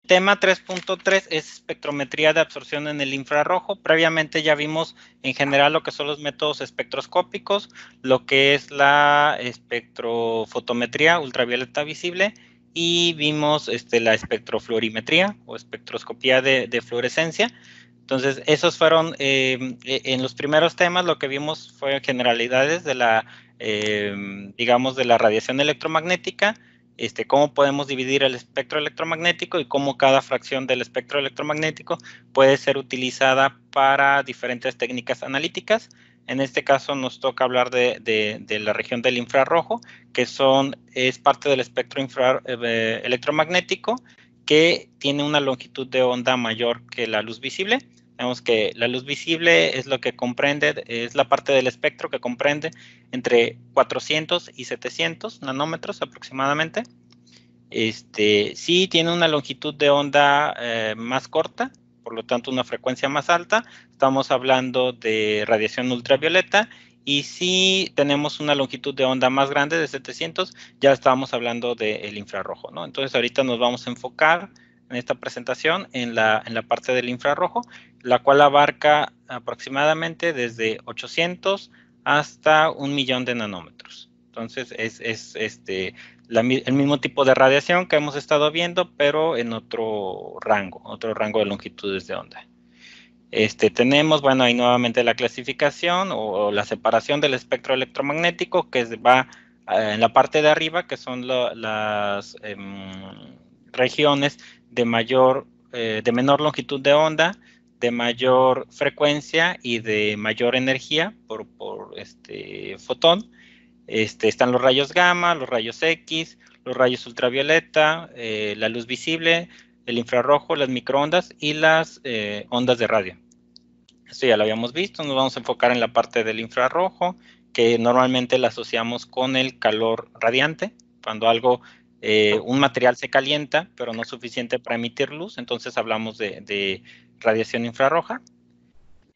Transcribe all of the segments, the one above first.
tema 3.3 es espectrometría de absorción en el infrarrojo. Previamente ya vimos en general lo que son los métodos espectroscópicos, lo que es la espectrofotometría ultravioleta visible, y vimos la espectrofluorimetría o espectroscopía de fluorescencia. Entonces, esos fueron, en los primeros temas, lo que vimos fue generalidades de la, digamos, de la radiación electromagnética, cómo podemos dividir el espectro electromagnético y cómo cada fracción del espectro electromagnético puede ser utilizada para diferentes técnicas analíticas. En este caso nos toca hablar de la región del infrarrojo, que es parte del espectro electromagnético, que tiene una longitud de onda mayor que la luz visible. Vemos que la luz visible es lo que comprende, es la parte del espectro que comprende entre 400 y 700 nanómetros aproximadamente. Sí tiene una longitud de onda más corta, por lo tanto una frecuencia más alta. Estamos hablando de radiación ultravioleta. Y si tenemos una longitud de onda más grande de 700, ya estamos hablando del infrarrojo, ¿no? Entonces ahorita nos vamos a enfocar en esta presentación en la parte del infrarrojo, la cual abarca aproximadamente desde 800 hasta 1.000.000 de nanómetros. Entonces es el mismo tipo de radiación que hemos estado viendo, pero en otro rango de longitudes de onda. Tenemos, bueno, ahí nuevamente la clasificación o la separación del espectro electromagnético, que va en la parte de arriba, que son las regiones de menor longitud de onda, de mayor frecuencia y de mayor energía por fotón. Están los rayos gamma, los rayos X, los rayos ultravioleta, la luz visible, el infrarrojo, las microondas y las ondas de radio. Esto ya lo habíamos visto. Nos vamos a enfocar en la parte del infrarrojo, que normalmente la asociamos con el calor radiante. Cuando un material se calienta, pero no suficiente para emitir luz, entonces hablamos de radiación infrarroja.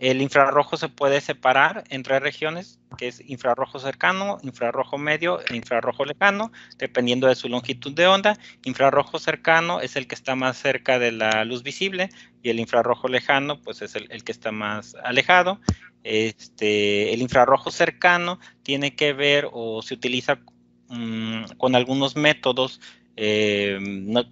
El infrarrojo se puede separar en 3 regiones, que es infrarrojo cercano, infrarrojo medio e infrarrojo lejano, dependiendo de su longitud de onda. Infrarrojo cercano es el que está más cerca de la luz visible y el infrarrojo lejano pues es el que está más alejado. El infrarrojo cercano tiene que ver o se utiliza con algunos métodos que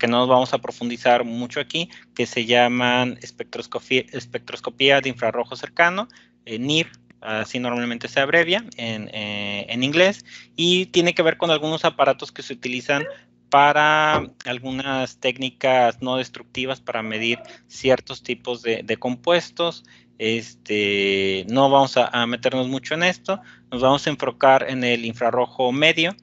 no nos vamos a profundizar mucho aquí, que se llaman espectroscopía de infrarrojo cercano, NIR, así normalmente se abrevia en inglés, y tiene que ver con algunos aparatos que se utilizan para algunas técnicas no destructivas para medir ciertos tipos de compuestos. No vamos a meternos mucho en esto, nos vamos a enfocar en el infrarrojo medio.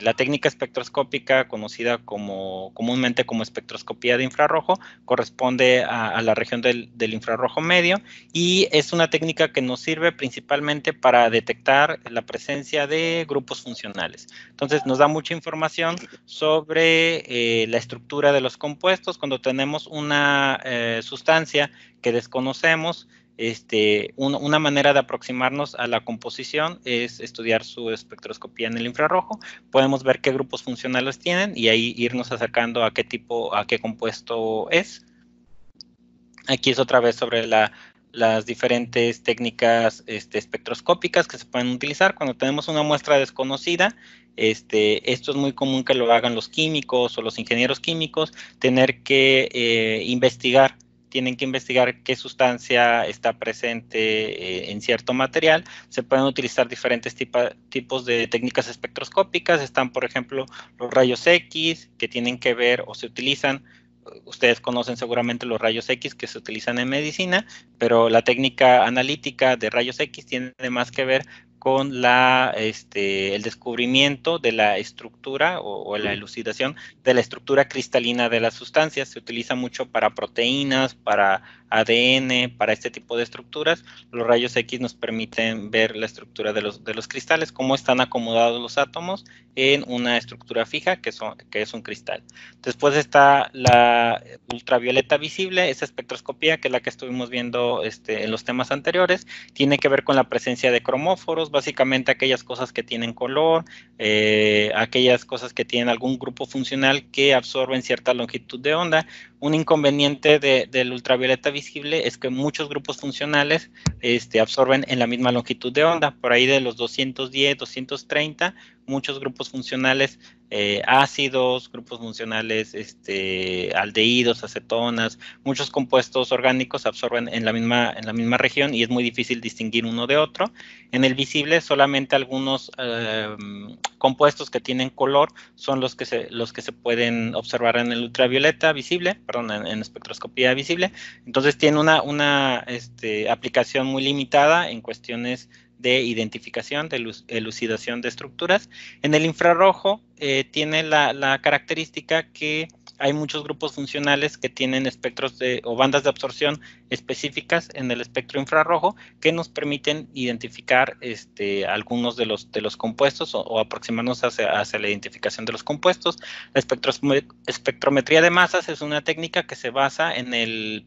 La técnica espectroscópica, conocida comúnmente como espectroscopía de infrarrojo, corresponde a la región del infrarrojo medio, y es una técnica que nos sirve principalmente para detectar la presencia de grupos funcionales. Entonces nos da mucha información sobre la estructura de los compuestos. Cuando tenemos una sustancia que desconocemos, una manera de aproximarnos a la composición es estudiar su espectroscopía en el infrarrojo. Podemos ver qué grupos funcionales tienen y ahí irnos acercando a qué compuesto es. Aquí es otra vez sobre las diferentes técnicas espectroscópicas que se pueden utilizar cuando tenemos una muestra desconocida. Esto es muy común que lo hagan los químicos o los ingenieros químicos, tienen que investigar qué sustancia está presente en cierto material. Se pueden utilizar diferentes tipos de técnicas espectroscópicas. Están, por ejemplo, los rayos X, que tienen que ver o se utilizan. Ustedes conocen seguramente los rayos X que se utilizan en medicina, pero la técnica analítica de rayos X tiene más que ver con el descubrimiento de la estructura o la elucidación de la estructura cristalina de las sustancias. Se utiliza mucho para proteínas, para ADN, para este tipo de estructuras. Los rayos X nos permiten ver la estructura de los cristales, cómo están acomodados los átomos en una estructura fija que es un cristal. Después está la ultravioleta visible, esa espectroscopía que es la que estuvimos viendo en los temas anteriores. Tiene que ver con la presencia de cromóforos. básicamente aquellas cosas que tienen color, aquellas cosas que tienen algún grupo funcional que absorben cierta longitud de onda. Un inconveniente del ultravioleta visible es que muchos grupos funcionales absorben en la misma longitud de onda, por ahí de los 210, 230, muchos grupos funcionales ácidos, grupos funcionales aldehídos, acetonas, muchos compuestos orgánicos absorben en la misma región y es muy difícil distinguir uno de otro. En el visible solamente algunos compuestos que tienen color son los que se pueden observar en el ultravioleta visible, perdón, en espectroscopía visible. Entonces tiene una aplicación muy limitada en cuestiones de identificación, de elucidación de estructuras. En el infrarrojo tiene la característica que hay muchos grupos funcionales que tienen espectros o bandas de absorción específicas en el espectro infrarrojo que nos permiten identificar algunos de los compuestos o aproximarnos hacia la identificación de los compuestos. La espectrometría de masas es una técnica que se basa en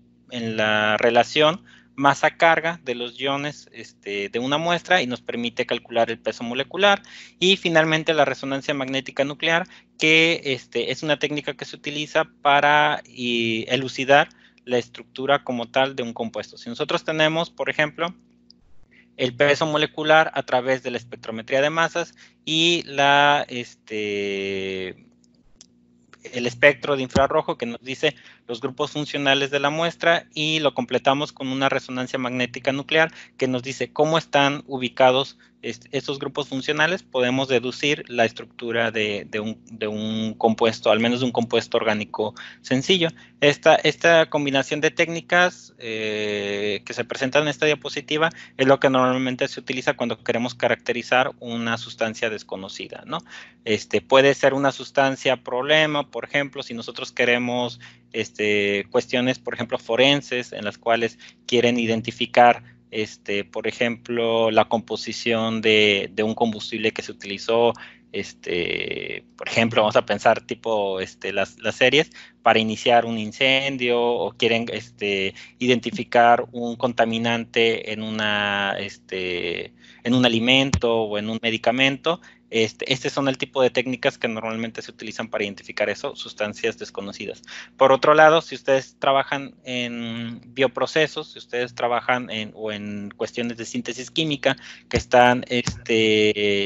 la relación masa-carga de los iones de una muestra y nos permite calcular el peso molecular. Y finalmente la resonancia magnética nuclear, que es una técnica que se utiliza para elucidar la estructura como tal de un compuesto. Si nosotros tenemos, por ejemplo, el peso molecular a través de la espectrometría de masas y el espectro de infrarrojo que nos dice los grupos funcionales de la muestra, y lo completamos con una resonancia magnética nuclear que nos dice cómo están ubicados estos grupos funcionales, podemos deducir la estructura de un compuesto, al menos de un compuesto orgánico sencillo. Esta combinación de técnicas que se presentan en esta diapositiva es lo que normalmente se utiliza cuando queremos caracterizar una sustancia desconocida, ¿no? Puede ser una sustancia problema, por ejemplo, si nosotros queremos cuestiones, por ejemplo, forenses, en las cuales quieren identificar, por ejemplo, la composición de un combustible que se utilizó, por ejemplo, vamos a pensar tipo las series, para iniciar un incendio, o quieren identificar un contaminante en un alimento o en un medicamento. Este son el tipo de técnicas que normalmente se utilizan para identificar eso, sustancias desconocidas. Por otro lado, si ustedes trabajan en bioprocesos, si ustedes trabajan en cuestiones de síntesis química, que están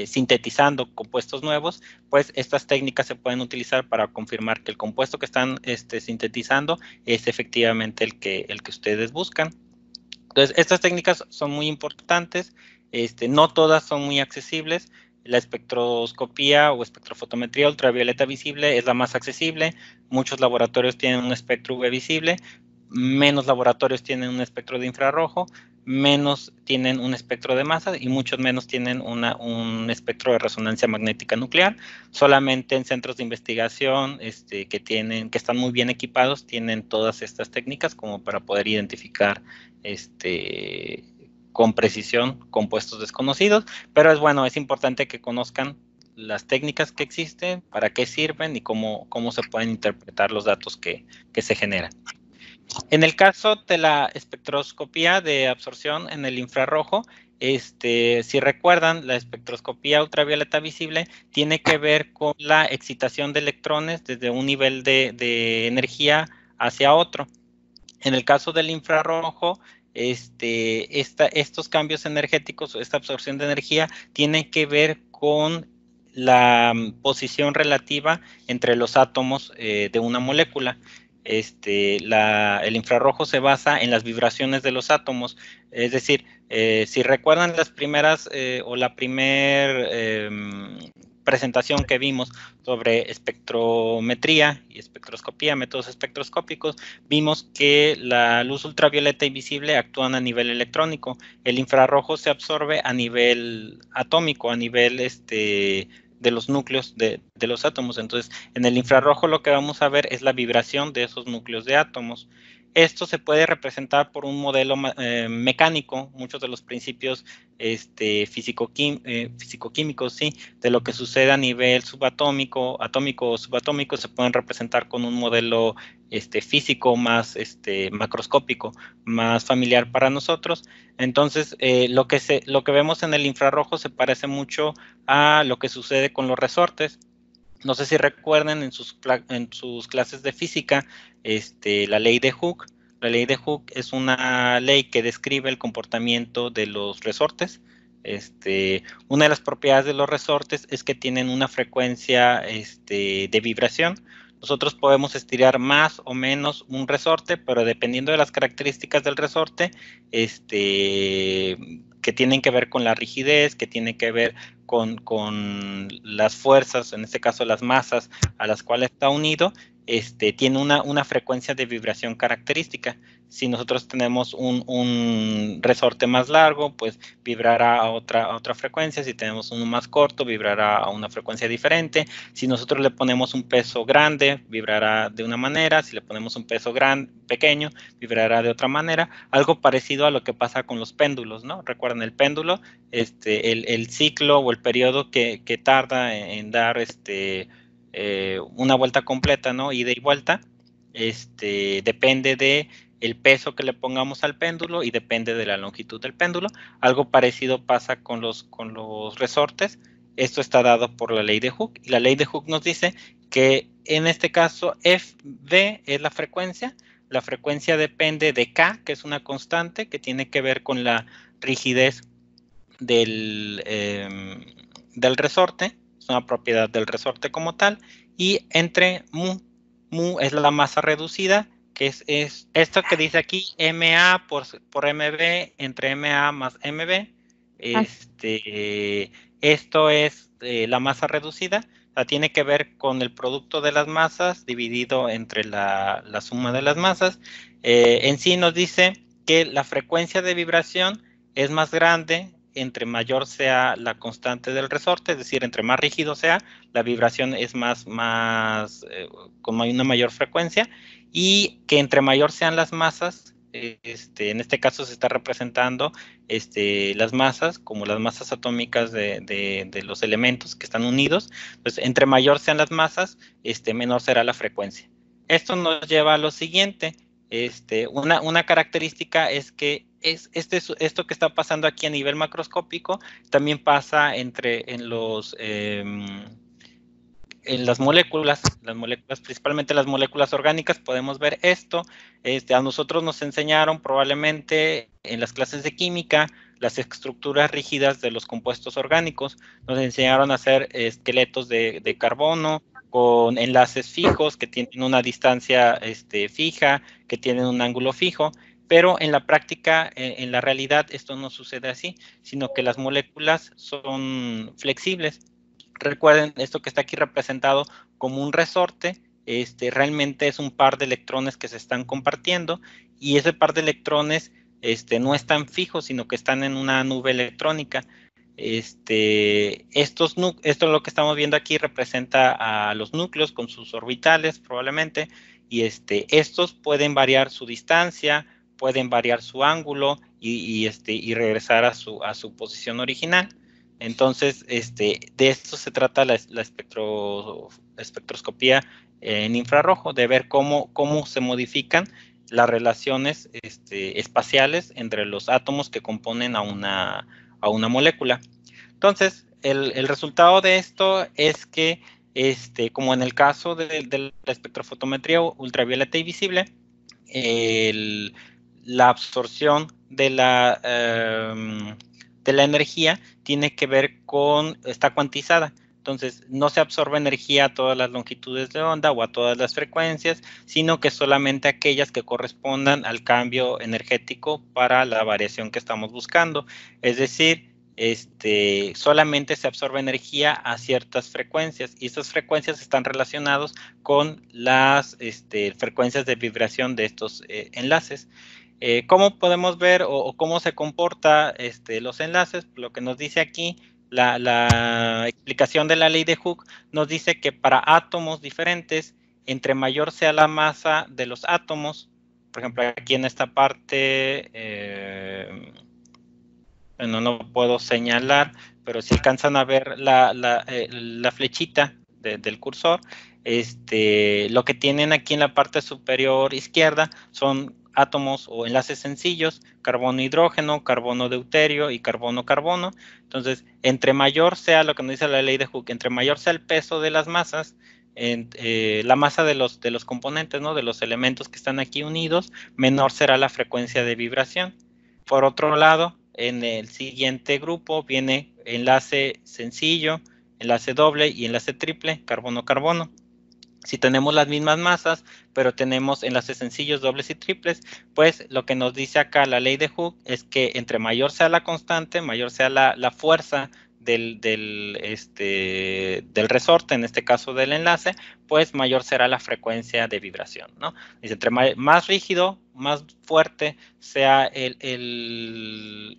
sintetizando compuestos nuevos, pues estas técnicas se pueden utilizar para confirmar que el compuesto que están sintetizando es efectivamente el que ustedes buscan. Entonces, estas técnicas son muy importantes, no todas son muy accesibles. La espectroscopía o espectrofotometría ultravioleta visible es la más accesible. Muchos laboratorios tienen un espectro UV visible, menos laboratorios tienen un espectro de infrarrojo, menos tienen un espectro de masa y muchos menos tienen un espectro de resonancia magnética nuclear. Solamente en centros de investigación que están muy bien equipados tienen todas estas técnicas como para poder identificar con precisión compuestos desconocidos, pero es importante que conozcan las técnicas que existen, para qué sirven y cómo se pueden interpretar los datos que se generan. En el caso de la espectroscopía de absorción en el infrarrojo, si recuerdan, la espectroscopía ultravioleta visible tiene que ver con la excitación de electrones desde un nivel de energía hacia otro. En el caso del infrarrojo, estos cambios energéticos o esta absorción de energía tienen que ver con la posición relativa entre los átomos de una molécula. El infrarrojo se basa en las vibraciones de los átomos, es decir, si recuerdan las primeras o la primer presentación que vimos sobre espectrometría y espectroscopía, métodos espectroscópicos, vimos que la luz ultravioleta y visible actúan a nivel electrónico. El infrarrojo se absorbe a nivel atómico, a nivel de los núcleos de los átomos. Entonces, en el infrarrojo lo que vamos a ver es la vibración de esos núcleos de átomos. Esto se puede representar por un modelo mecánico, muchos de los principios físico-químicos, ¿sí? De lo que sucede a nivel subatómico, atómico o subatómico, se pueden representar con un modelo físico más macroscópico, más familiar para nosotros. Entonces, lo que vemos en el infrarrojo se parece mucho a lo que sucede con los resortes. No sé si recuerden en sus clases de física, la ley de Hooke. La ley de Hooke es una ley que describe el comportamiento de los resortes. Una de las propiedades de los resortes es que tienen una frecuencia de vibración. Nosotros podemos estirar más o menos un resorte, pero dependiendo de las características del resorte, que tienen que ver con la rigidez, que tienen que ver con las fuerzas, en este caso las masas a las cuales está unido, tiene una frecuencia de vibración característica. Si nosotros tenemos un resorte más largo, pues vibrará a otra frecuencia. Si tenemos uno más corto, vibrará a una frecuencia diferente. Si nosotros le ponemos un peso grande, vibrará de una manera. Si le ponemos un peso pequeño, vibrará de otra manera. Algo parecido a lo que pasa con los péndulos, ¿no? Recuerden, el péndulo, el ciclo o el periodo que tarda en dar una vuelta completa, ¿no? Ida y vuelta, depende de el peso que le pongamos al péndulo y depende de la longitud del péndulo. Algo parecido pasa con los resortes. Esto está dado por la ley de Hooke, y la ley de Hooke nos dice que en este caso Fv es la frecuencia. La frecuencia depende de K, que es una constante que tiene que ver con la rigidez del resorte, es una propiedad del resorte como tal, y entre mu es la masa reducida, que es esto que dice aquí, MA por MB entre MA más MB. Esto es la masa reducida. O sea, tiene que ver con el producto de las masas dividido entre la suma de las masas. En sí nos dice que la frecuencia de vibración es más grande entre mayor sea la constante del resorte, es decir, entre más rígido sea, la vibración es con una mayor frecuencia, y que entre mayor sean las masas, en este caso se está representando las masas como las masas atómicas de los elementos que están unidos. Pues entre mayor sean las masas, menor será la frecuencia. Esto nos lleva a lo siguiente. Una característica es que esto que está pasando aquí a nivel macroscópico también pasa en las moléculas, principalmente las moléculas orgánicas. Podemos ver esto. A nosotros nos enseñaron probablemente en las clases de química las estructuras rígidas de los compuestos orgánicos. Nos enseñaron a hacer esqueletos de carbono con enlaces fijos que tienen una distancia fija, que tienen un ángulo fijo. Pero en la práctica, en la realidad, esto no sucede así, sino que las moléculas son flexibles. Recuerden, esto que está aquí representado como un resorte, realmente es un par de electrones que se están compartiendo, y ese par de electrones no están fijos, sino que están en una nube electrónica. Esto es lo que estamos viendo aquí, representa a los núcleos con sus orbitales probablemente, y estos pueden variar su distancia, pueden variar su ángulo y regresar a su posición original. Entonces, de esto se trata la espectroscopía en infrarrojo, de ver cómo se modifican las relaciones espaciales entre los átomos que componen a una molécula. Entonces, el resultado de esto es que, como en el caso de la espectrofotometría ultravioleta y visible, la absorción de la energía tiene que ver está cuantizada. Entonces, no se absorbe energía a todas las longitudes de onda o a todas las frecuencias, sino que solamente aquellas que correspondan al cambio energético para la variación que estamos buscando. Es decir, solamente se absorbe energía a ciertas frecuencias, y estas frecuencias están relacionadas con las frecuencias de vibración de estos enlaces. ¿Cómo podemos ver o cómo se comporta los enlaces? Lo que nos dice aquí, la explicación de la ley de Hooke nos dice que para átomos diferentes, entre mayor sea la masa de los átomos, Por ejemplo, aquí en esta parte, bueno, no puedo señalar, pero si alcanzan a ver la flechita del cursor, lo que tienen aquí en la parte superior izquierda son átomos o enlaces sencillos, carbono-hidrógeno, carbono-deuterio y carbono-carbono. Entonces, entre mayor sea lo que nos dice la ley de Hooke, entre mayor sea el peso de las masas, la masa de los componentes, ¿no? De los elementos que están aquí unidos, menor será la frecuencia de vibración. Por otro lado, en el siguiente grupo viene enlace sencillo, enlace doble y enlace triple, carbono-carbono. Si tenemos las mismas masas, pero tenemos enlaces sencillos, dobles y triples, pues lo que nos dice acá la ley de Hooke es que entre mayor sea la constante, mayor sea la fuerza del resorte, en este caso del enlace, pues mayor será la frecuencia de vibración, ¿no? Dice, entre más rígido, más fuerte sea el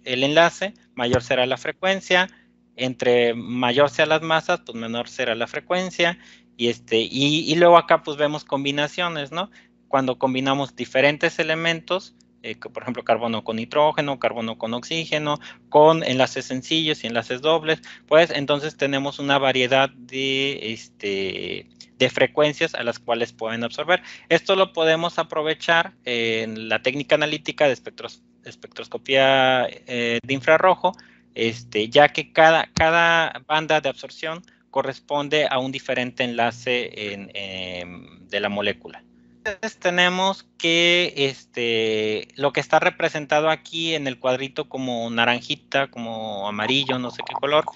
enlace, mayor será la frecuencia. Entre mayor sean las masas, pues menor será la frecuencia. Y luego acá pues vemos combinaciones, ¿no? Cuando combinamos diferentes elementos, por ejemplo, carbono con nitrógeno, carbono con oxígeno, con enlaces sencillos y enlaces dobles, pues entonces tenemos una variedad de frecuencias a las cuales pueden absorber. Esto lo podemos aprovechar en la técnica analítica de espectroscopía de infrarrojo, ya que cada banda de absorción corresponde a un diferente enlace de la molécula. Entonces tenemos que lo que está representado aquí en el cuadrito como naranjita, como amarillo, no sé qué color,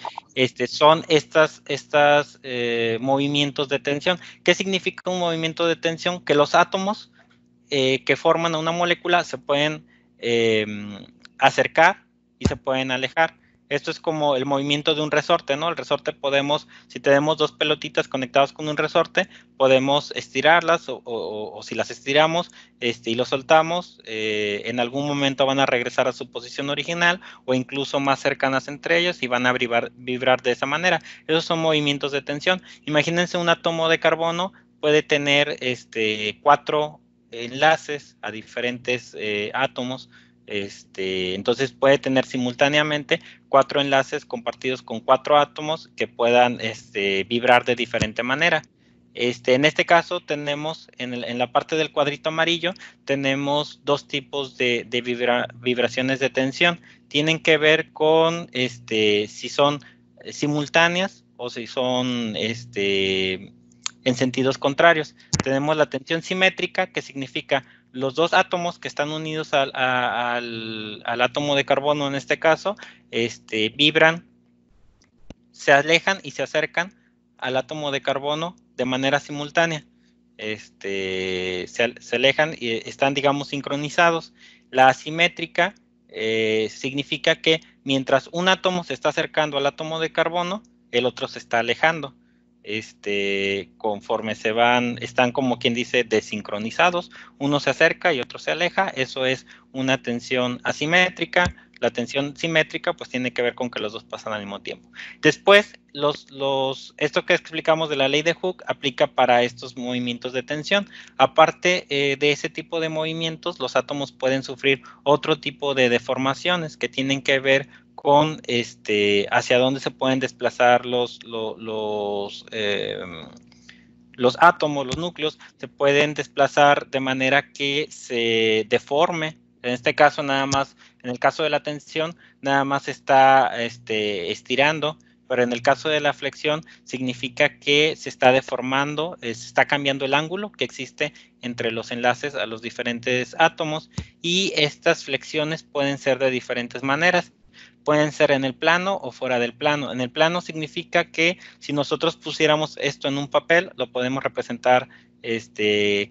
son estas movimientos de tensión. ¿Qué significa un movimiento de tensión? Que los átomos que forman una molécula se pueden eh, acercar y se pueden alejar. Esto es como el movimiento de un resorte, ¿no? El resorte si tenemos dos pelotitas conectadas con un resorte, podemos estirarlas o si las estiramos y lo soltamos, en algún momento van a regresar a su posición original o incluso más cercanas entre ellos y van a vibrar de esa manera. Esos son movimientos de tensión. Imagínense un átomo de carbono puede tener 4 enlaces a diferentes átomos. Entonces puede tener simultáneamente 4 enlaces compartidos con 4 átomos que puedan vibrar de diferente manera. En este caso tenemos en la parte del cuadrito amarillo tenemos dos tipos de vibraciones de tensión. Tienen que ver con si son simultáneas o si son en sentidos contrarios. Tenemos la tensión simétrica, que significa los dos átomos que están unidos al átomo de carbono, en este caso, vibran, se alejan y se acercan al átomo de carbono de manera simultánea. Se alejan y están, digamos, sincronizados. La asimétrica significa que mientras un átomo se está acercando al átomo de carbono, el otro se está alejando. Conforme están como quien dice desincronizados, uno se acerca y otro se aleja. Eso es una tensión asimétrica. La tensión simétrica pues tiene que ver con que los dos pasan al mismo tiempo. Después, esto que explicamos de la ley de Hooke aplica para estos movimientos de tensión. Aparte de ese tipo de movimientos, los átomos pueden sufrir otro tipo de deformaciones que tienen que ver con hacia dónde se pueden desplazar los átomos, los núcleos, se pueden desplazar de manera que se deforme. En este caso, nada más, en el caso de la tensión, nada más está estirando, pero en el caso de la flexión, significa que se está deformando, se está cambiando el ángulo que existe entre los enlaces a los diferentes átomos, y estas flexiones pueden ser de diferentes maneras. Pueden ser en el plano o fuera del plano. En el plano significa que si nosotros pusiéramos esto en un papel, lo podemos representar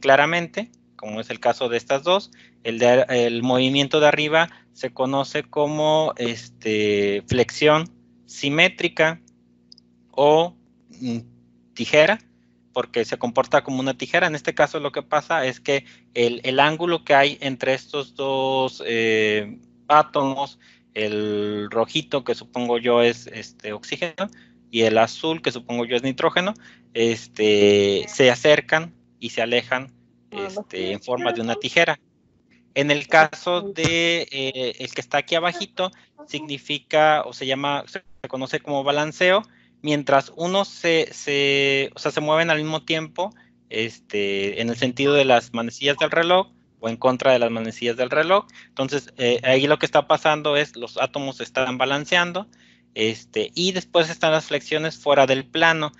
claramente, como es el caso de estas dos. El movimiento de arriba se conoce como flexión simétrica o tijera, porque se comporta como una tijera. En este caso lo que pasa es que el ángulo que hay entre estos dos átomos, el rojito que supongo yo es oxígeno y el azul que supongo yo es nitrógeno, se acercan y se alejan en forma de una tijera. En el caso de el que está aquí abajito, significa o se conoce como balanceo, mientras uno se mueven al mismo tiempo, en el sentido de las manecillas del reloj o en contra de las manecillas del reloj. Entonces, ahí lo que está pasando es los átomos están balanceando, y después están las flexiones fuera del plano.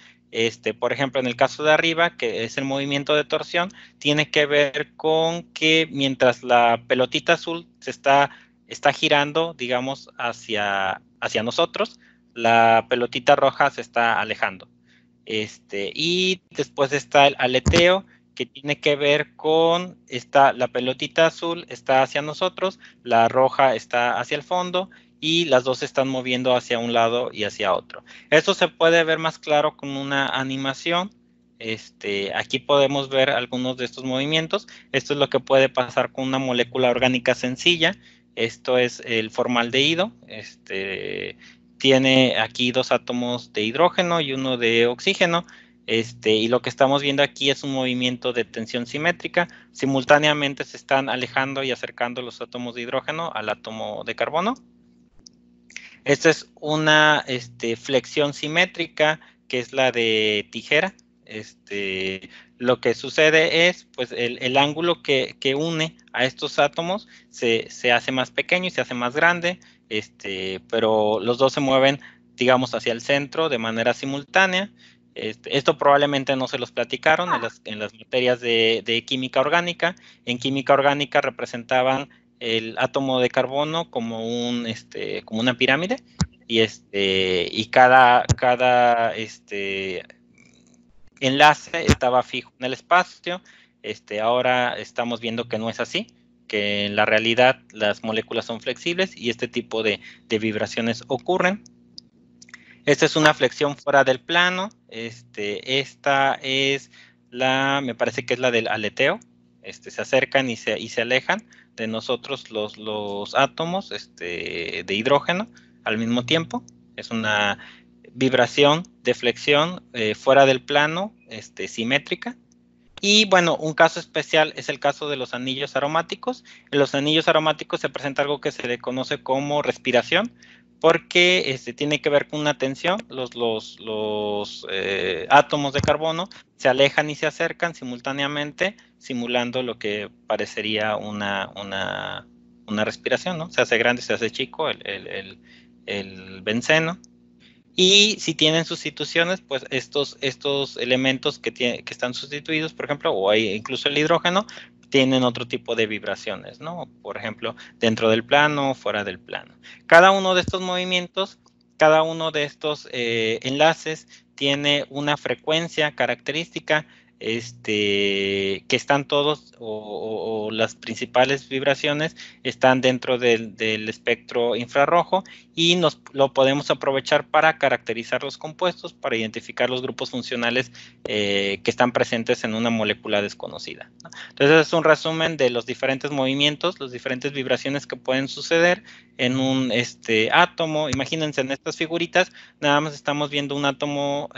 Por ejemplo, en el caso de arriba, que es el movimiento de torsión, tiene que ver con que mientras la pelotita azul está girando, digamos, hacia nosotros, la pelotita roja se está alejando. Y después está el aleteo, que tiene que ver con la pelotita azul está hacia nosotros, la roja está hacia el fondo, y las dos se están moviendo hacia un lado y hacia otro. Esto se puede ver más claro con una animación. Aquí podemos ver algunos de estos movimientos. Esto es lo que puede pasar con una molécula orgánica sencilla. Esto es el formaldehído. Tiene aquí 2 átomos de hidrógeno y uno de oxígeno. Y lo que estamos viendo aquí es un movimiento de tensión simétrica. Simultáneamente se están alejando y acercando los átomos de hidrógeno al átomo de carbono. Esta es una flexión simétrica, que es la de tijera. Lo que sucede es, pues, el ángulo que une a estos átomos se hace más pequeño y se hace más grande, pero los dos se mueven, digamos, hacia el centro de manera simultánea. Esto probablemente no se los platicaron en las materias de química orgánica. En química orgánica representaban el átomo de carbono como una pirámide, y cada enlace estaba fijo en el espacio. Ahora estamos viendo que no es así, que en la realidad las moléculas son flexibles y este tipo de vibraciones ocurren. Esta es una flexión fuera del plano. Esta es me parece que es la del aleteo. Se acercan y se alejan de nosotros los átomos de hidrógeno al mismo tiempo. Es una vibración de flexión fuera del plano, simétrica. Y bueno, un caso especial es el caso de los anillos aromáticos. En los anillos aromáticos se presenta algo que se le conoce como respiración, porque tiene que ver con una tensión. Los átomos de carbono se alejan y se acercan simultáneamente, simulando lo que parecería una respiración, ¿no? Se hace grande, se hace chico el benceno. Y si tienen sustituciones, pues estos elementos que están sustituidos, por ejemplo, o hay incluso el hidrógeno, tienen otro tipo de vibraciones, ¿no? Por ejemplo, dentro del plano o fuera del plano. Cada uno de estos movimientos, cada uno de estos enlaces tiene una frecuencia característica, que están todos, o las principales vibraciones están dentro del espectro infrarrojo, y lo podemos aprovechar para caracterizar los compuestos, para identificar los grupos funcionales que están presentes en una molécula desconocida, ¿no? Entonces es un resumen de los diferentes movimientos, las diferentes vibraciones que pueden suceder en un átomo. Imagínense en estas figuritas, nada más estamos viendo un átomo.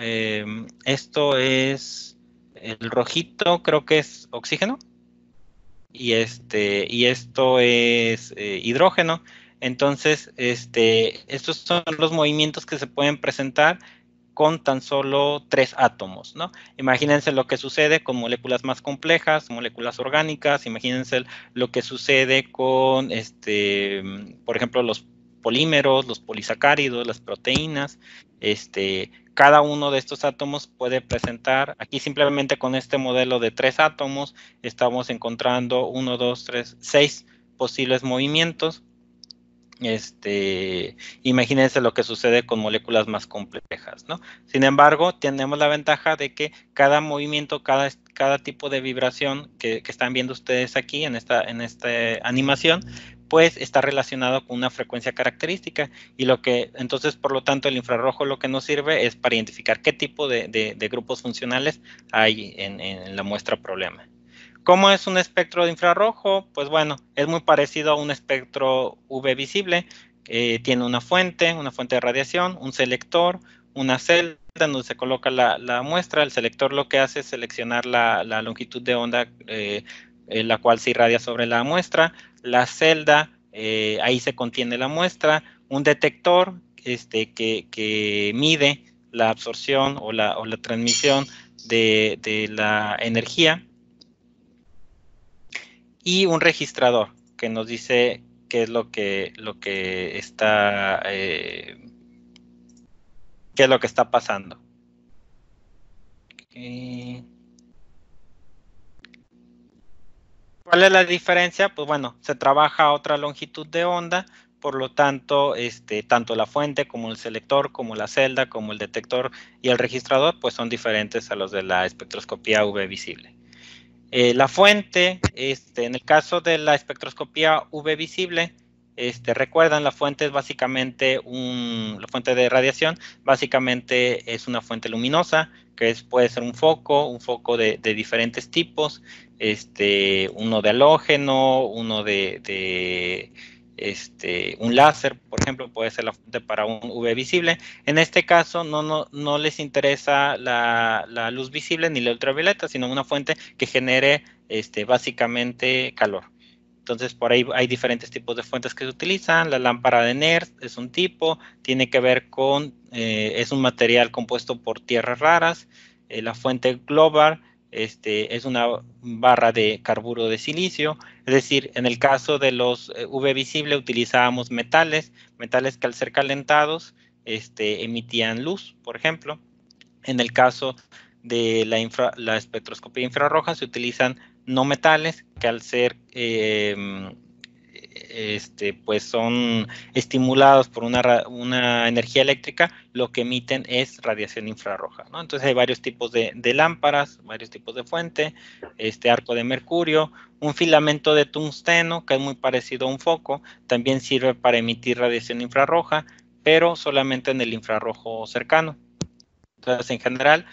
Esto es el rojito, creo que es oxígeno, y esto es hidrógeno. Entonces, estos son los movimientos que se pueden presentar con tan solo 3 átomos, ¿no? Imagínense lo que sucede con moléculas más complejas, moléculas orgánicas. Imagínense lo que sucede con, por ejemplo, los polímeros, los polisacáridos, las proteínas. Cada uno de estos átomos puede presentar, aquí simplemente con este modelo de 3 átomos, estamos encontrando 1, 2, 3, 6 posibles movimientos. Imagínense lo que sucede con moléculas más complejas, ¿no? Sin embargo, tenemos la ventaja de que cada movimiento, cada tipo de vibración que están viendo ustedes aquí en esta animación, pues está relacionado con una frecuencia característica, y entonces, por lo tanto, el infrarrojo lo que nos sirve es para identificar qué tipo de grupos funcionales hay en la muestra problema. ¿Cómo es un espectro de infrarrojo? Pues bueno, es muy parecido a un espectro UV visible. Tiene una fuente de radiación, un selector, una celda en donde se coloca la muestra. El selector lo que hace es seleccionar la longitud de onda, la cual se irradia sobre la muestra. la celda, ahí se contiene la muestra, un detector que mide la absorción o la transmisión de la energía, y un registrador que nos dice qué es lo que está qué es lo que está pasando. ¿Cuál es la diferencia? Pues bueno, se trabaja a otra longitud de onda, por lo tanto, tanto la fuente como el selector, como la celda, como el detector y el registrador, pues son diferentes a los de la espectroscopía UV visible. La fuente, en el caso de la espectroscopía UV visible, recuerdan, la fuente es básicamente la fuente de radiación, básicamente es una fuente luminosa, que puede ser un foco de diferentes tipos, uno de halógeno, uno de un láser, por ejemplo, puede ser la fuente para un UV visible. En este caso no les interesa la luz visible ni la ultravioleta, sino una fuente que genere básicamente calor. Entonces, por ahí hay diferentes tipos de fuentes que se utilizan. La lámpara de NERS es un tipo, tiene que ver con, es un material compuesto por tierras raras. La fuente Global es una barra de carburo de silicio. Es decir, en el caso de los UV visible utilizábamos metales que al ser calentados emitían luz, por ejemplo. En el caso de la espectroscopía infrarroja se utilizan no metales que al ser pues son estimulados por una energía eléctrica, lo que emiten es radiación infrarroja, ¿no? Entonces hay varios tipos de lámparas, varios tipos de fuente, arco de mercurio, un filamento de tungsteno que es muy parecido a un foco, también sirve para emitir radiación infrarroja, pero solamente en el infrarrojo cercano. Entonces, en general,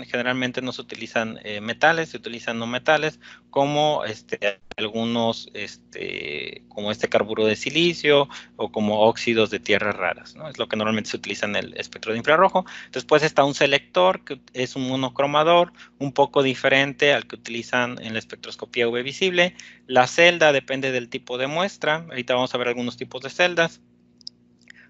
generalmente no se utilizan metales, se utilizan no metales, como algunos, como carburo de silicio o como óxidos de tierras raras, ¿no? Es lo que normalmente se utiliza en el espectro de infrarrojo. Después está un selector, que es un monocromador, un poco diferente al que utilizan en la espectroscopía UV visible. La celda depende del tipo de muestra. Ahorita vamos a ver algunos tipos de celdas.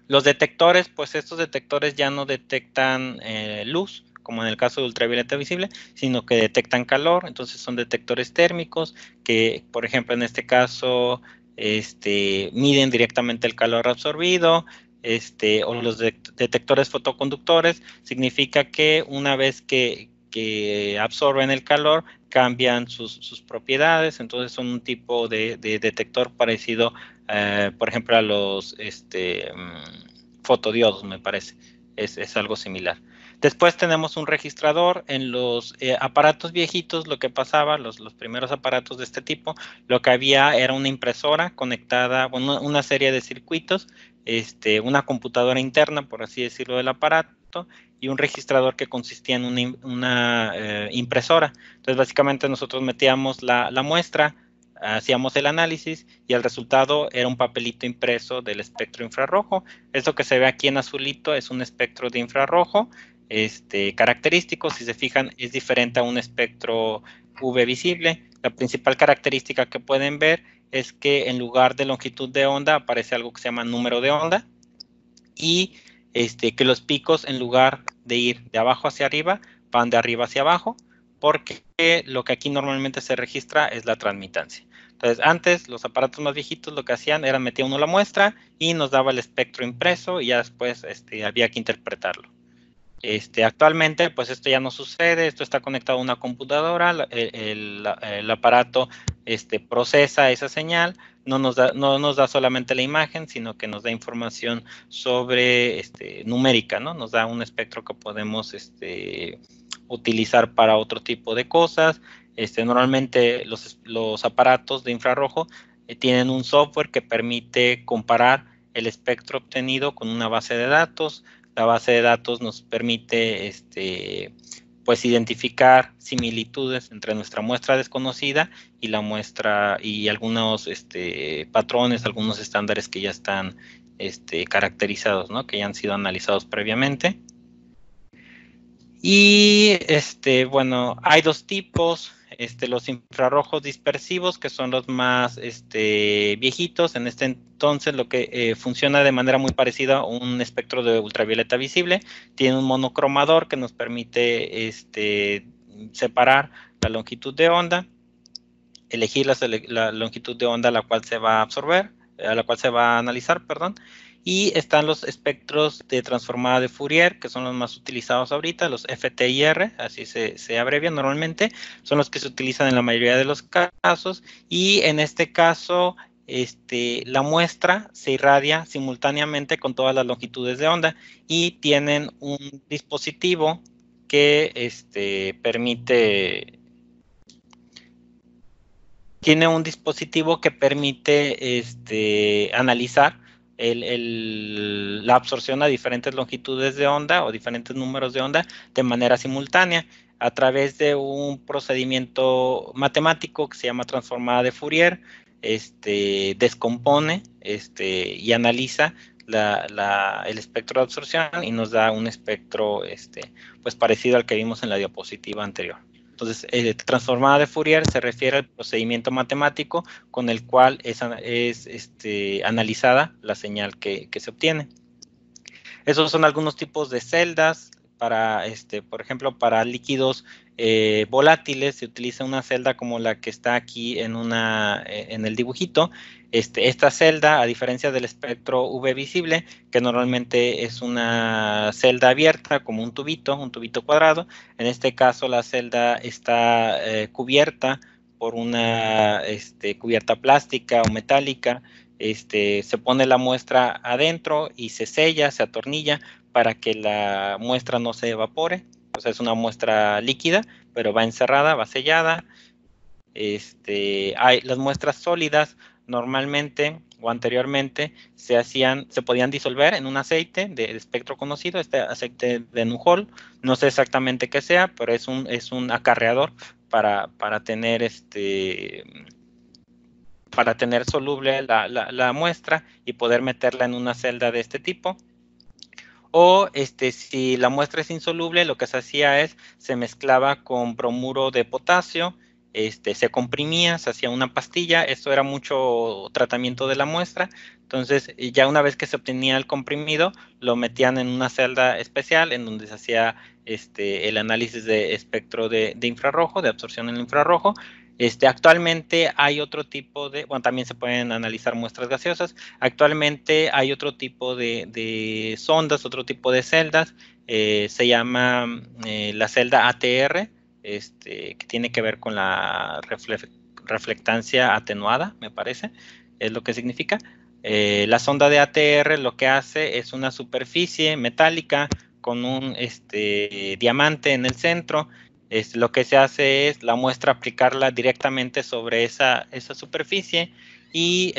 Los detectores, pues estos detectores ya no detectan luz, como en el caso de ultravioleta visible, sino que detectan calor. Entonces son detectores térmicos que, por ejemplo, en este caso, miden directamente el calor absorbido. O los detectores fotoconductores, significa que una vez que absorben el calor, cambian sus propiedades. Entonces son un tipo de detector parecido, por ejemplo, a los fotodiodos, me parece. Es algo similar. Después tenemos un registrador. En los aparatos viejitos, lo que pasaba, los primeros aparatos de este tipo, lo que había era una impresora conectada, bueno, una serie de circuitos, una computadora interna, por así decirlo, del aparato, y un registrador que consistía en una impresora. Entonces, básicamente nosotros metíamos la muestra, hacíamos el análisis y el resultado era un papelito impreso del espectro infrarrojo. Esto que se ve aquí en azulito es un espectro de infrarrojo característico. Si se fijan, es diferente a un espectro UV visible. La principal característica que pueden ver es que en lugar de longitud de onda aparece algo que se llama número de onda, y que los picos, en lugar de ir de abajo hacia arriba, van de arriba hacia abajo, porque lo que aquí normalmente se registra es la transmitancia. Entonces, antes, los aparatos más viejitos lo que hacían era metía uno la muestra y nos daba el espectro impreso, y ya después había que interpretarlo. Actualmente, pues esto ya no sucede. Esto está conectado a una computadora. El aparato procesa esa señal, no nos da solamente la imagen, sino que nos da información sobre numérica, ¿no? Nos da un espectro que podemos utilizar para otro tipo de cosas. Normalmente los aparatos de infrarrojo tienen un software que permite comparar el espectro obtenido con una base de datos. La base de datos nos permite pues identificar similitudes entre nuestra muestra desconocida y la muestra, y algunos patrones, algunos estándares que ya están caracterizados, ¿no? Que ya han sido analizados previamente. Y bueno, hay dos tipos. los infrarrojos dispersivos, que son los más viejitos. En este entonces lo que funciona de manera muy parecida a un espectro de ultravioleta visible. Tiene un monocromador que nos permite separar la longitud de onda, elegir la longitud de onda a la cual se va a absorber, a la cual se va a analizar, perdón. Y están los espectros de transformada de Fourier, que son los más utilizados ahorita, los FTIR, así se abrevian normalmente, son los que se utilizan en la mayoría de los casos, y en este caso la muestra se irradia simultáneamente con todas las longitudes de onda, y tienen un dispositivo que permite analizar la absorción a diferentes longitudes de onda o diferentes números de onda de manera simultánea a través de un procedimiento matemático que se llama transformada de Fourier. Descompone y analiza el espectro de absorción y nos da un espectro pues parecido al que vimos en la diapositiva anterior. Entonces, transformada de Fourier se refiere al procedimiento matemático con el cual es analizada la señal que se obtiene. Esos son algunos tipos de celdas. Por ejemplo, para líquidos volátiles se utiliza una celda como la que está aquí en el dibujito. Esta celda, a diferencia del espectro UV visible, que normalmente es una celda abierta como un tubito cuadrado, en este caso la celda está cubierta por una cubierta plástica o metálica. Se pone la muestra adentro y se sella, se atornilla para que la muestra no se evapore. O sea, es una muestra líquida, pero va encerrada, va sellada. Las muestras sólidas normalmente o anteriormente se podían disolver en un aceite de espectro conocido, este aceite de Nujol. No sé exactamente qué sea, pero es un acarreador para tener soluble la muestra y poder meterla en una celda de este tipo. O si la muestra es insoluble, lo que se hacía es se mezclaba con bromuro de potasio, se comprimía, se hacía una pastilla. Esto era mucho tratamiento de la muestra. Entonces, ya una vez que se obtenía el comprimido, lo metían en una celda especial en donde se hacía el análisis de espectro de infrarrojo, de absorción en infrarrojo. Actualmente hay otro tipo bueno, también se pueden analizar muestras gaseosas. Actualmente hay otro tipo de sondas, otro tipo de celdas. Se llama la celda ATR, que tiene que ver con la reflectancia atenuada, me parece, es lo que significa. La sonda de ATR lo que hace es una superficie metálica con un diamante en el centro. Lo que se hace es la muestra aplicarla directamente sobre esa superficie y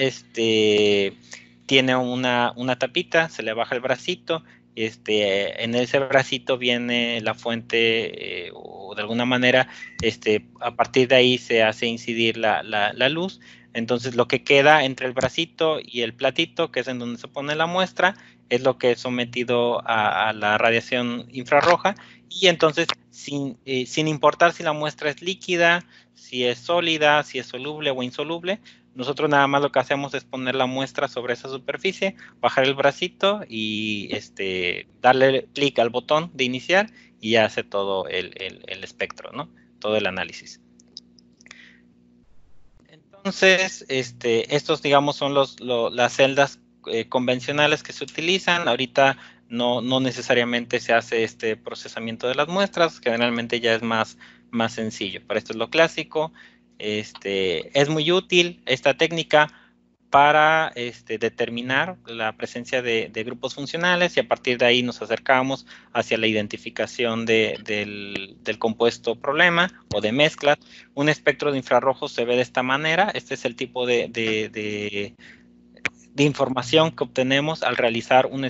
tiene una tapita, se le baja el bracito. En ese bracito viene la fuente o de alguna manera a partir de ahí se hace incidir la luz. Entonces lo que queda entre el bracito y el platito, que es en donde se pone la muestra, es lo que es sometido a la radiación infrarroja. Y entonces, sin importar si la muestra es líquida, si es sólida, si es soluble o insoluble, nosotros nada más lo que hacemos es poner la muestra sobre esa superficie, bajar el bracito y darle clic al botón de iniciar y ya hace todo el espectro, ¿no? Todo el análisis. Entonces, estos, digamos, son las celdas convencionales que se utilizan. Ahorita no necesariamente se hace este procesamiento de las muestras, generalmente ya es más sencillo. Para esto es lo clásico. Es muy útil esta técnica para determinar la presencia de grupos funcionales y a partir de ahí nos acercamos hacia la identificación del compuesto problema o de mezclas. Un espectro de infrarrojos se ve de esta manera. Este es el tipo de información que obtenemos al realizar un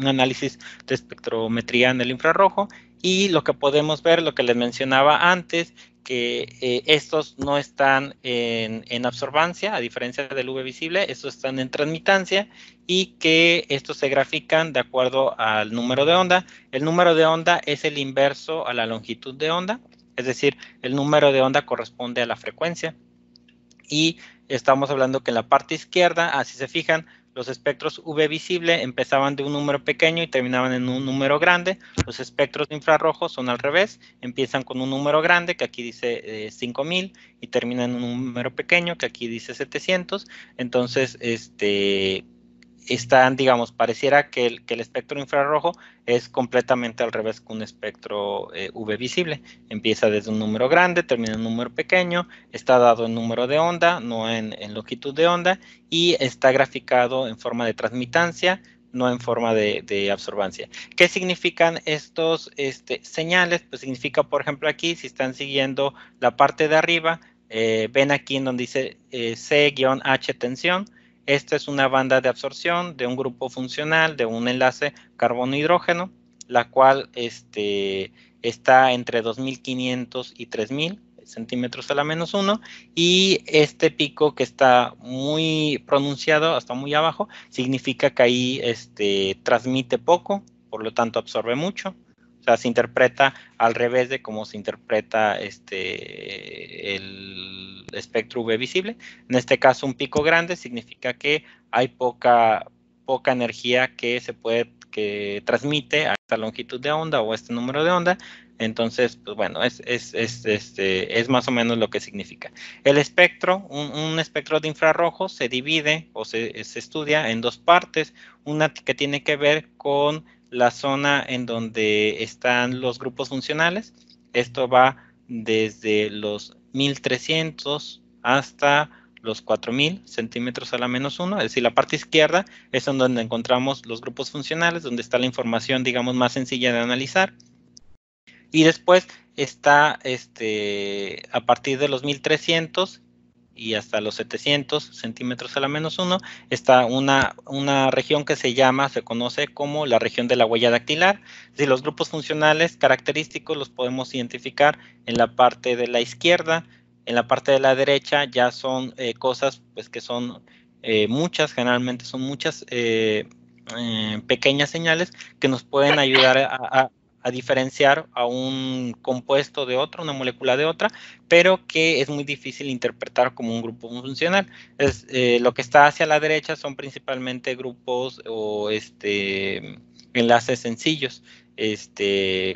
análisis de espectrometría en el infrarrojo. Y lo que podemos ver, lo que les mencionaba antes, que estos no están en absorbancia, a diferencia del UV visible, estos están en transmitancia y que estos se grafican de acuerdo al número de onda. El número de onda es el inverso a la longitud de onda. es decir, el número de onda corresponde a la frecuencia. Y estamos hablando que en la parte izquierda, así se fijan, los espectros UV visible empezaban de un número pequeño y terminaban en un número grande. Los espectros de infrarrojos son al revés, empiezan con un número grande, que aquí dice 5000, y terminan en un número pequeño, que aquí dice 700. Entonces, están, digamos, pareciera que el espectro infrarrojo es completamente al revés que un espectro UV visible. Empieza desde un número grande, termina en un número pequeño, está dado en número de onda, no en longitud de onda, y está graficado en forma de transmitancia, no en forma de absorbancia. ¿Qué significan estos señales? Pues significa, por ejemplo, aquí, si están siguiendo la parte de arriba, ven aquí en donde dice C-H tensión. Esta es una banda de absorción de un grupo funcional de un enlace carbono-hidrógeno, la cual está entre 2500 y 3000 centímetros a la menos 1, y este pico que está muy pronunciado hasta muy abajo significa que ahí transmite poco, por lo tanto absorbe mucho. O sea, se interpreta al revés de cómo se interpreta el espectro UV visible. En este caso, un pico grande significa que hay poca energía que transmite a esta longitud de onda o a este número de onda. Entonces, pues bueno, es más o menos lo que significa. El espectro, un espectro de infrarrojos se divide o se estudia en dos partes. Una que tiene que ver con la zona en donde están los grupos funcionales. Esto va desde los 1300 hasta los 4000 centímetros a la menos 1, es decir, la parte izquierda es en donde encontramos los grupos funcionales, donde está la información, digamos, más sencilla de analizar. Y después está a partir de los 1300 y hasta los 700 centímetros a la menos 1, está una región que se conoce como la región de la huella dactilar. Si los grupos funcionales característicos los podemos identificar en la parte de la izquierda, en la parte de la derecha ya son cosas pues que son muchas, generalmente son muchas pequeñas señales que nos pueden ayudar a diferenciar a un compuesto de otro, una molécula de otra, pero que es muy difícil interpretar como un grupo funcional. Lo que está hacia la derecha son principalmente grupos o enlaces sencillos,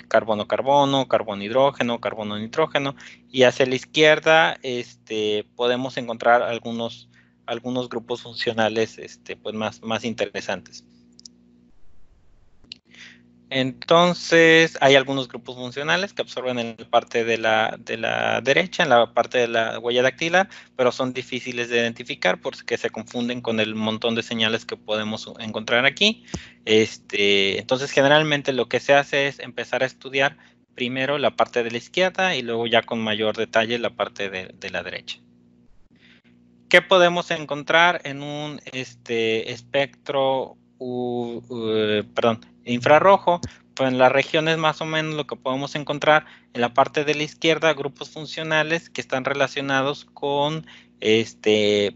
carbono-carbono, carbono-hidrógeno, carbono-nitrógeno, y hacia la izquierda podemos encontrar algunos grupos funcionales pues más interesantes. Entonces, hay algunos grupos funcionales que absorben en la parte de la derecha, en la parte de la huella dactilar, pero son difíciles de identificar porque se confunden con el montón de señales que podemos encontrar aquí. Entonces, generalmente lo que se hace es empezar a estudiar primero la parte de la izquierda y luego ya con mayor detalle la parte de la derecha. ¿Qué podemos encontrar en un espectro infrarrojo? Pues en las regiones más o menos lo que podemos encontrar en la parte de la izquierda, grupos funcionales que están relacionados con,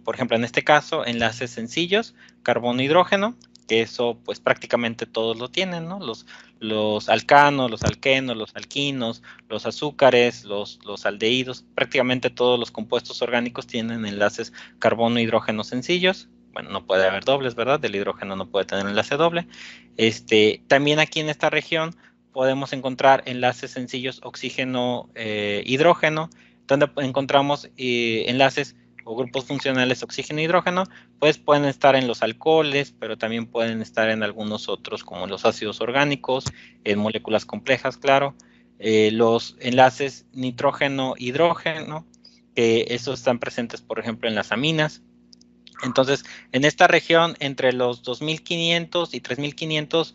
por ejemplo, en este caso, enlaces sencillos, carbono-hidrógeno, que eso pues prácticamente todos lo tienen, ¿no? Los alcanos, los alquenos, los alquinos, los azúcares, los aldehídos, prácticamente todos los compuestos orgánicos tienen enlaces carbono-hidrógeno sencillos. Bueno, no puede haber dobles, ¿verdad? El hidrógeno no puede tener enlace doble. También aquí en esta región podemos encontrar enlaces sencillos oxígeno-hidrógeno, donde encontramos enlaces o grupos funcionales oxígeno-hidrógeno, pues pueden estar en los alcoholes, pero también pueden estar en algunos otros como los ácidos orgánicos, en moléculas complejas, claro. Los enlaces nitrógeno-hidrógeno, que esos están presentes, por ejemplo, en las aminas. Entonces, en esta región, entre los 2500 y 3500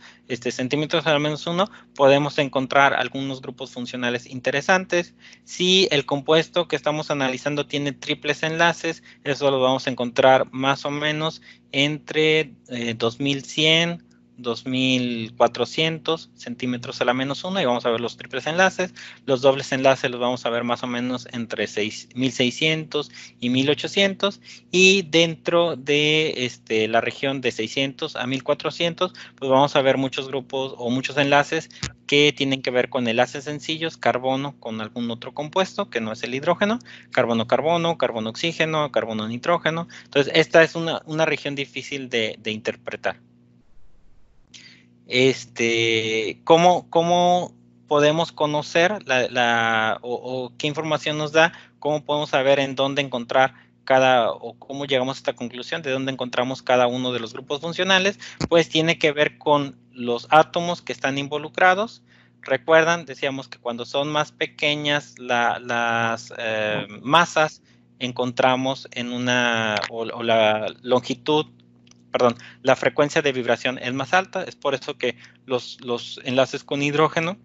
centímetros al menos 1, podemos encontrar algunos grupos funcionales interesantes. Si el compuesto que estamos analizando tiene triples enlaces, eso lo vamos a encontrar más o menos entre 2100 2400 centímetros a la -1 y vamos a ver los triples enlaces. Los dobles enlaces los vamos a ver más o menos entre 1600 y 1800 y dentro de la región de 600 a 1400 pues vamos a ver muchos grupos o muchos enlaces que tienen que ver con enlaces sencillos, carbono con algún otro compuesto que no es el hidrógeno, carbono-carbono, carbono-oxígeno, carbono-nitrógeno. Entonces esta es una región difícil de interpretar. ¿Cómo podemos conocer o qué información nos da? ¿Cómo podemos saber en dónde encontrar o cómo llegamos a esta conclusión de dónde encontramos cada uno de los grupos funcionales? Pues tiene que ver con los átomos que están involucrados. Recuerdan, decíamos que cuando son más pequeñas las masas, encontramos o la longitud, perdón, la frecuencia de vibración es más alta. Es por eso que los enlaces con hidrógeno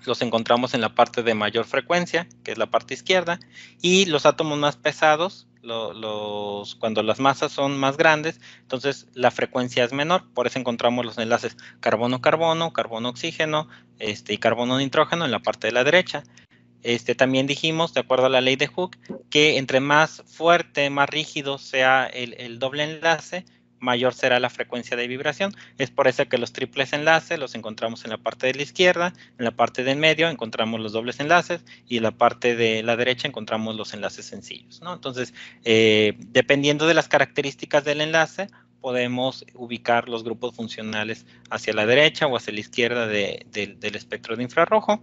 los encontramos en la parte de mayor frecuencia, que es la parte izquierda, y los átomos más pesados, cuando las masas son más grandes, entonces la frecuencia es menor. Por eso encontramos los enlaces carbono-carbono, carbono-oxígeno y carbono-nitrógeno en la parte de la derecha. También dijimos, de acuerdo a la ley de Hooke, que entre más fuerte, más rígido sea el doble enlace, mayor será la frecuencia de vibración. Es por eso que los triples enlaces los encontramos en la parte de la izquierda, en la parte del medio encontramos los dobles enlaces y en la parte de la derecha encontramos los enlaces sencillos, ¿no? Entonces, dependiendo de las características del enlace, podemos ubicar los grupos funcionales hacia la derecha o hacia la izquierda del espectro de infrarrojo.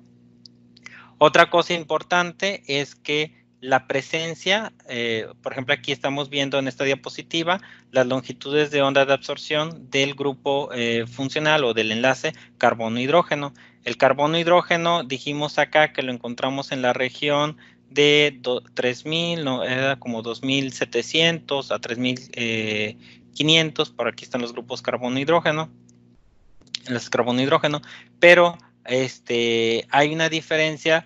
Otra cosa importante es que la presencia, por ejemplo, aquí estamos viendo en esta diapositiva las longitudes de onda de absorción del grupo funcional o del enlace carbono-hidrógeno. El carbono-hidrógeno dijimos acá que lo encontramos en la región de 3000, no, era como 2700 a 3500, por aquí están los grupos carbono-hidrógeno, enlaces carbono-hidrógeno, pero hay una diferencia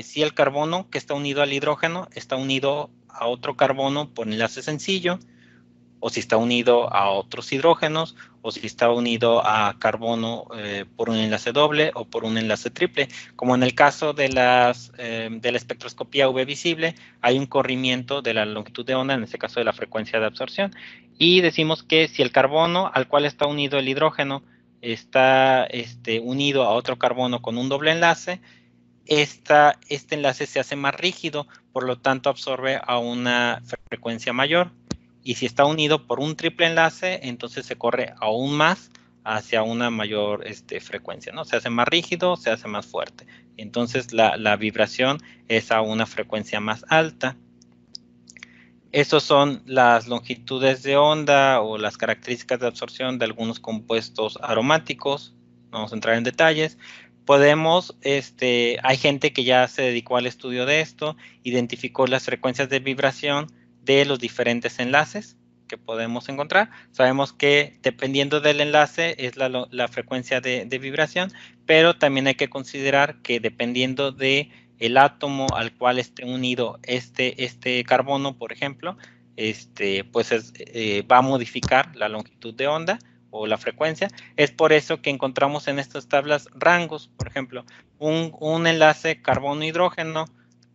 si el carbono que está unido al hidrógeno está unido a otro carbono por enlace sencillo, o si está unido a otros hidrógenos, o si está unido a carbono por un enlace doble o por un enlace triple. Como en el caso de la espectroscopía UV visible, hay un corrimiento de la longitud de onda, en este caso de la frecuencia de absorción, y decimos que si el carbono al cual está unido el hidrógeno está unido a otro carbono con un doble enlace, este enlace se hace más rígido, por lo tanto absorbe a una frecuencia mayor. Y si está unido por un triple enlace, entonces se corre aún más hacia una mayor frecuencia, ¿no? Se hace más rígido, se hace más fuerte. Entonces la vibración es a una frecuencia más alta. Esas son las longitudes de onda o las características de absorción de algunos compuestos aromáticos. No vamos a entrar en detalles. Hay gente que ya se dedicó al estudio de esto, identificó las frecuencias de vibración de los diferentes enlaces que podemos encontrar. Sabemos que dependiendo del enlace es la frecuencia de vibración, pero también hay que considerar que dependiendo de el átomo al cual esté unido este carbono, por ejemplo, pues va a modificar la longitud de onda o la frecuencia. Es por eso que encontramos en estas tablas rangos, por ejemplo, un enlace carbono-hidrógeno,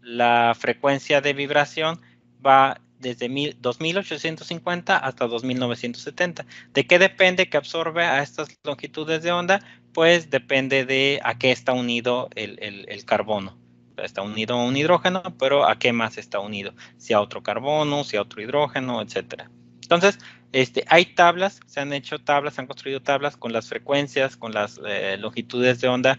la frecuencia de vibración va desde 2850 hasta 2970. ¿De qué depende que absorbe a estas longitudes de onda? Pues depende de a qué está unido el carbono. Está unido a un hidrógeno, pero ¿a qué más está unido? Si a otro carbono, si a otro hidrógeno, etcétera. Entonces, hay tablas, se han hecho tablas, se han construido tablas con las frecuencias, con las longitudes de onda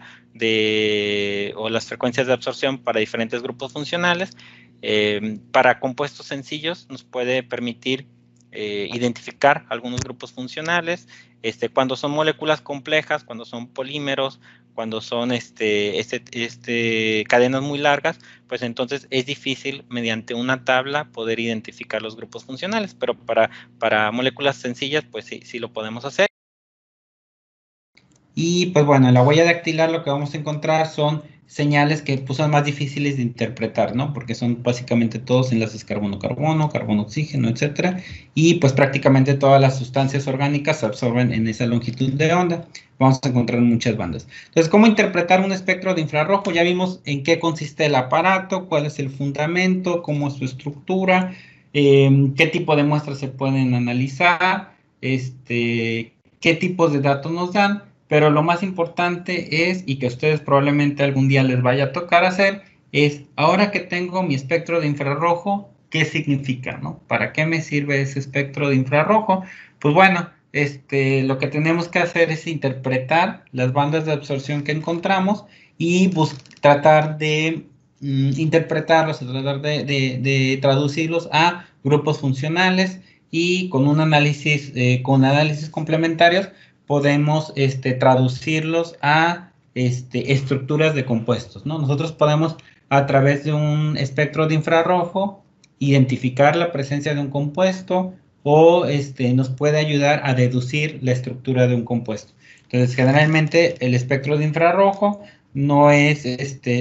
o las frecuencias de absorción para diferentes grupos funcionales. Para compuestos sencillos nos puede permitir identificar algunos grupos funcionales. Cuando son moléculas complejas, cuando son polímeros, cuando son cadenas muy largas, pues entonces es difícil mediante una tabla poder identificar los grupos funcionales, pero para moléculas sencillas, pues sí lo podemos hacer. Y pues bueno, en la huella dactilar lo que vamos a encontrar son señales que pues, son más difíciles de interpretar, ¿no? Porque son básicamente todos enlaces carbono-carbono, carbono-oxígeno, etcétera. Y pues prácticamente todas las sustancias orgánicas se absorben en esa longitud de onda. Vamos a encontrar muchas bandas. Entonces, ¿cómo interpretar un espectro de infrarrojo? Ya vimos en qué consiste el aparato, cuál es el fundamento, cómo es su estructura, qué tipo de muestras se pueden analizar, qué tipos de datos nos dan, pero lo más importante es, y que a ustedes probablemente algún día les vaya a tocar hacer, es ahora que tengo mi espectro de infrarrojo, ¿qué significa, no? ¿Para qué me sirve ese espectro de infrarrojo? Pues bueno, lo que tenemos que hacer es interpretar las bandas de absorción que encontramos y tratar de interpretarlos, tratar de traducirlos a grupos funcionales y con un análisis, con análisis complementarios podemos traducirlos a estructuras de compuestos, ¿no? Nosotros podemos a través de un espectro de infrarrojo identificar la presencia de un compuesto o nos puede ayudar a deducir la estructura de un compuesto. Entonces, generalmente el espectro de infrarrojo no es,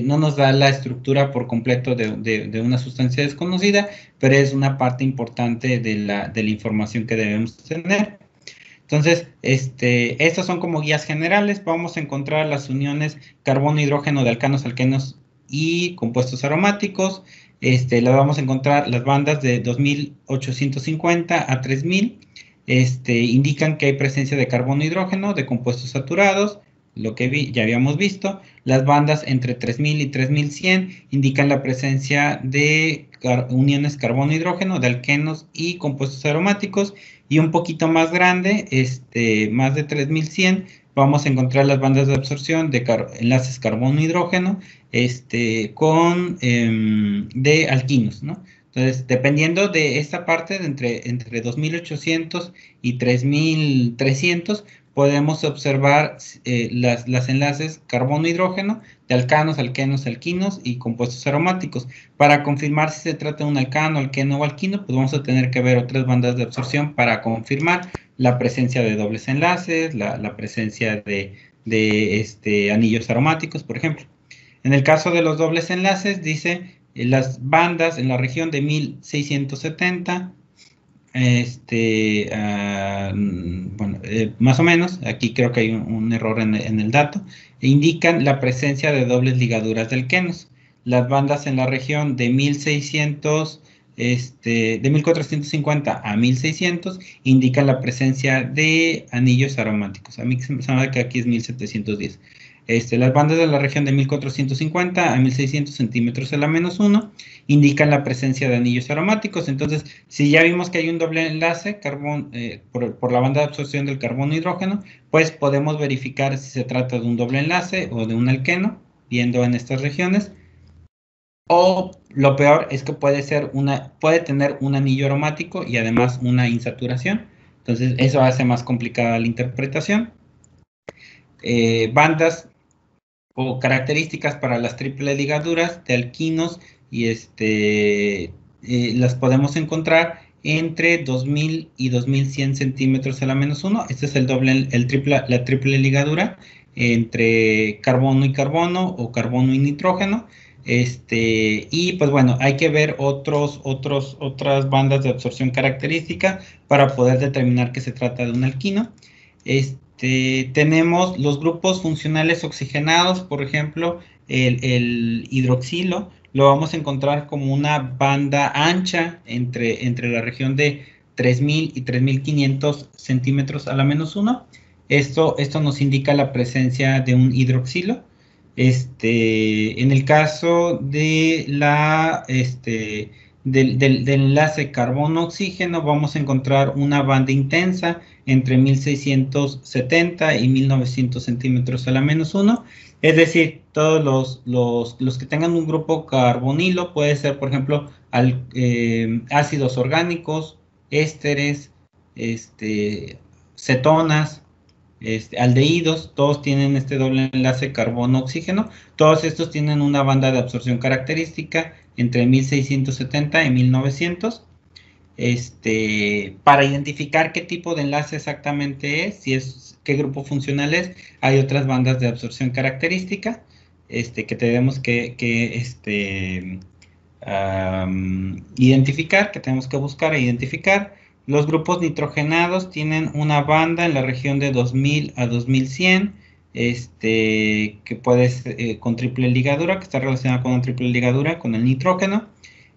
no nos da la estructura por completo de una sustancia desconocida, pero es una parte importante de la información que debemos tener. Entonces, estas son como guías generales. Vamos a encontrar las uniones carbono-hidrógeno de alcanos, alquenos y compuestos aromáticos. Las vamos a encontrar las bandas de 2850 a 3000. Indican que hay presencia de carbono-hidrógeno, de compuestos saturados, lo que ya habíamos visto. Las bandas entre 3000 y 3100 indican la presencia de uniones carbono-hidrógeno, de alquenos y compuestos aromáticos. Y un poquito más grande, más de 3100, vamos a encontrar las bandas de absorción de enlaces carbono-hidrógeno con de alquinos, ¿no? Entonces, dependiendo de esta parte, entre 2800 y 3300, podemos observar las enlaces carbono-hidrógeno de alcanos, alquenos, alquinos y compuestos aromáticos. Para confirmar si se trata de un alcano, alqueno o alquino, pues vamos a tener que ver otras bandas de absorción para confirmar la presencia de dobles enlaces, la presencia de anillos aromáticos, por ejemplo. En el caso de los dobles enlaces, dice las bandas en la región de 1670, bueno, más o menos, aquí creo que hay un error en el dato, indican la presencia de dobles ligaduras de alquenos. Las bandas en la región de 1600, de 1450 a 1600 indican la presencia de anillos aromáticos. A mí se me sabe que aquí es 1710. Las bandas de la región de 1450 a 1600 centímetros a la -1 indican la presencia de anillos aromáticos. Entonces, si ya vimos que hay un doble enlace por la banda de absorción del carbono-hidrógeno, pues podemos verificar si se trata de un doble enlace o de un alqueno, viendo en estas regiones. O lo peor es que puede tener un anillo aromático y además una insaturación. Entonces, eso hace más complicada la interpretación. Bandas o características para las triple ligaduras de alquinos y las podemos encontrar entre 2000 y 2100 centímetros a la -1. Este es la triple ligadura entre carbono y carbono o carbono y nitrógeno. Y pues bueno, hay que ver otras bandas de absorción característica para poder determinar que se trata de un alquino. Tenemos los grupos funcionales oxigenados, por ejemplo, el hidroxilo, lo vamos a encontrar como una banda ancha entre la región de 3000 y 3500 centímetros a la -1. Esto nos indica la presencia de un hidroxilo. En el caso de del enlace carbono-oxígeno, vamos a encontrar una banda intensa entre 1670 y 1900 centímetros a la -1. Es decir, todos los que tengan un grupo carbonilo, puede ser, por ejemplo, ácidos orgánicos, ésteres, cetonas, aldehídos, todos tienen este doble enlace carbono-oxígeno. Todos estos tienen una banda de absorción característica entre 1670 y 1900. para identificar qué tipo de enlace exactamente es, qué grupo funcional es. Hay otras bandas de absorción característica que tenemos que identificar, que tenemos que buscar e identificar. Los grupos nitrogenados tienen una banda en la región de 2000 a 2100, que puede ser con triple ligadura, que está relacionada con una triple ligadura con el nitrógeno.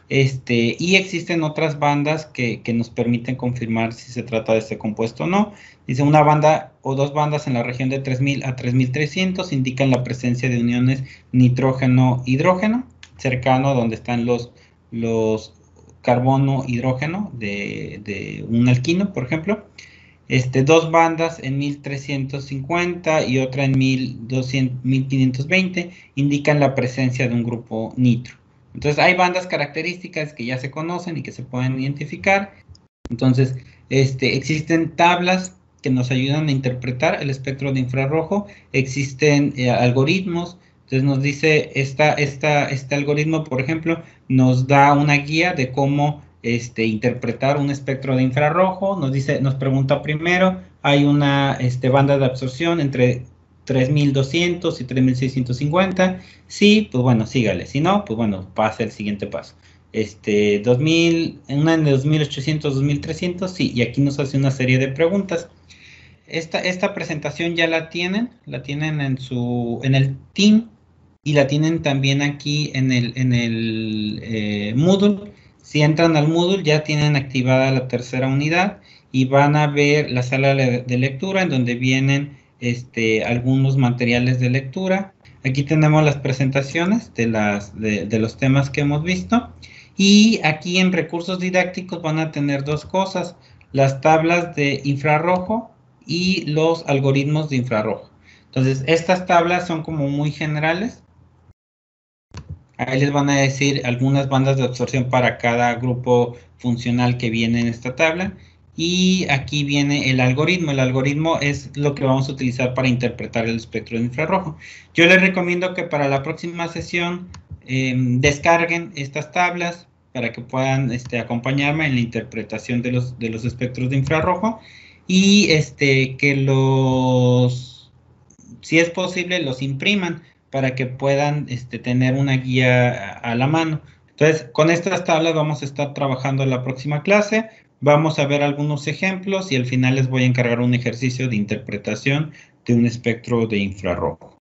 Y existen otras bandas que nos permiten confirmar si se trata de este compuesto o no. Dice una banda o dos bandas en la región de 3000 a 3300 indican la presencia de uniones nitrógeno-hidrógeno, cercano a donde están los carbono-hidrógeno de un alquino, por ejemplo. Dos bandas en 1350 y otra en 1520 indican la presencia de un grupo nitro. Entonces hay bandas características que ya se conocen y que se pueden identificar. Entonces existen tablas que nos ayudan a interpretar el espectro de infrarrojo. Existen algoritmos. Entonces nos dice, este algoritmo, por ejemplo, nos da una guía de cómo interpretar un espectro de infrarrojo. Nos pregunta primero, hay una banda de absorción entre 3200 y 3650. Sí, pues bueno, sígale. Si no, pues bueno, pase el siguiente paso. 2000, una de 2800, 2300, sí, y aquí nos hace una serie de preguntas. Esta presentación ya la tienen en el Team, y la tienen también aquí en el Moodle. Si entran al Moodle ya tienen activada la tercera unidad y van a ver la sala de lectura en donde vienen algunos materiales de lectura. Aquí tenemos las presentaciones de los temas que hemos visto, y aquí en recursos didácticos van a tener dos cosas: las tablas de infrarrojo y los algoritmos de infrarrojo. Entonces estas tablas son como muy generales. Ahí les van a decir algunas bandas de absorción para cada grupo funcional que viene en esta tabla. Y aquí viene el algoritmo. El algoritmo es lo que vamos a utilizar para interpretar el espectro de infrarrojo. Yo les recomiendo que para la próxima sesión descarguen estas tablas para que puedan acompañarme en la interpretación de los espectros de infrarrojo. Y si es posible, los impriman para que puedan tener una guía a la mano. Entonces, con estas tablas vamos a estar trabajando en la próxima clase. Vamos a ver algunos ejemplos y al final les voy a encargar un ejercicio de interpretación de un espectro de infrarrojo.